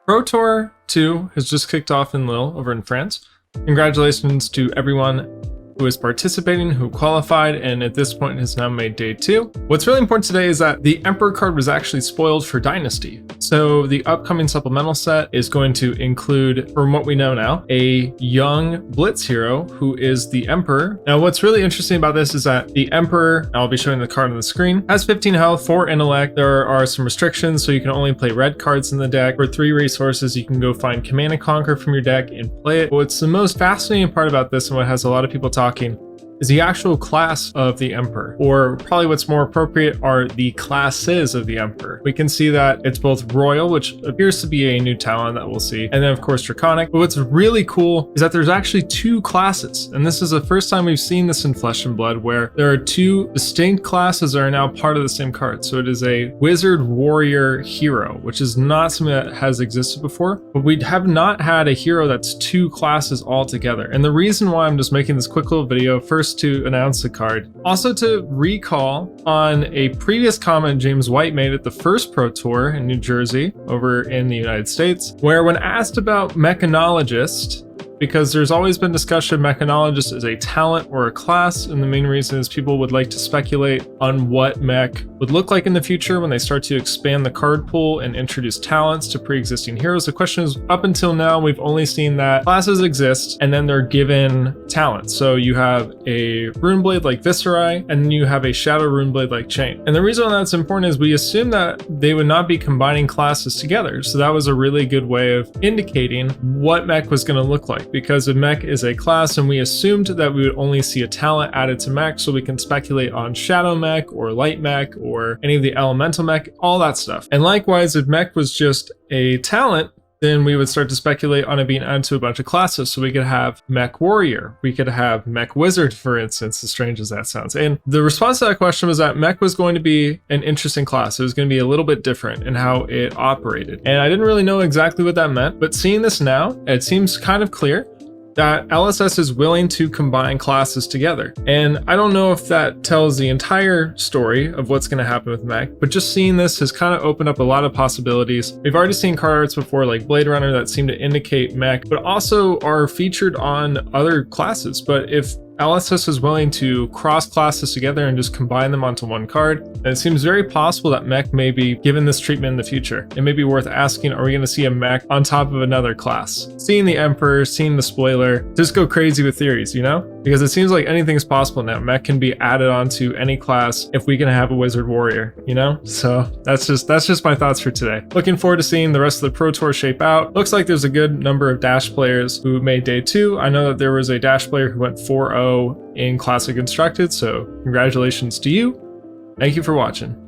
Pro Tour 2 has just kicked off in Lille over in France. Congratulations to everyone who is participating, who qualified, and at this point has now made day 2. What's really important today is that the Emperor card was actually spoiled for Dynasty. So the upcoming supplemental set is going to include, from what we know now, a young Blitz hero who is the Emperor. Now what's really interesting about this is that the Emperor, I'll be showing the card on the screen, has 15 health, 4 intellect. There are some restrictions, so you can only play red cards in the deck. For 3 resources, you can go find Command and Conquer from your deck and play it. What's the most fascinating part about this, and what has a lot of people talking, is the actual class of the Emperor, or probably what's more appropriate are the classes of the Emperor. We can see that it's both Royal, which appears to be a new talent that we'll see, and then of course Draconic. But what's really cool is that there's actually 2 classes, and this is the first time we've seen this in Flesh and Blood, where there are 2 distinct classes that are now part of the same card. So it is a Wizard Warrior hero, which is not something that has existed before, but we have not had a hero that's 2 classes all together. And the reason why I'm just making this quick little video, first to announce the card, also to recall on a previous comment James White made at the first Pro Tour in New Jersey over in the United States, where when asked about Mechanologist, because there's always been discussion Mechanologist is a talent or a class, and the main reason is people would like to speculate on what Mech would look like in the future when they start to expand the card pool and introduce talents to pre-existing heroes. The question is, up until now, we've only seen that classes exist and then they're given talents. So you have a Runeblade like Viserai, and then you have a Shadow Runeblade like Chain. And the reason why that's important is we assume that they would not be combining classes together. So that was a really good way of indicating what Mech was going to look like, because if Mech is a class, and we assumed that we would only see a talent added to Mech, so we can speculate on Shadow Mech or Light Mech or any of the Elemental Mech, all that stuff. And likewise, if Mech was just a talent, then we would start to speculate on it being added to a bunch of classes. So we could have Mech Warrior, we could have Mech Wizard, for instance, as strange as that sounds. And the response to that question was that Mech was going to be an interesting class. It was going to be a little bit different in how it operated. And I didn't really know exactly what that meant, but seeing this now, it seems kind of clear that LSS is willing to combine classes together. And I don't know if that tells the entire story of what's going to happen with Mech, but just seeing this has kind of opened up a lot of possibilities. We've already seen card arts before, like Blade Runner, that seem to indicate Mech, but also are featured on other classes. But if LSS is willing to cross classes together and just combine them onto one card, and it seems very possible that Mech may be given this treatment in the future. It may be worth asking, are we going to see a Mech on top of another class? Seeing the Emperor, seeing the spoiler, just go crazy with theories, you know? Because it seems like anything is possible now. Mech can be added onto any class if we can have a Wizard Warrior, you know? So that's just my thoughts for today. Looking forward to seeing the rest of the Pro Tour shape out. Looks like there's a good number of Dash players who made day 2. I know that there was a Dash player who went 4-0 in Classic Constructed, so congratulations to you. Thank you for watching.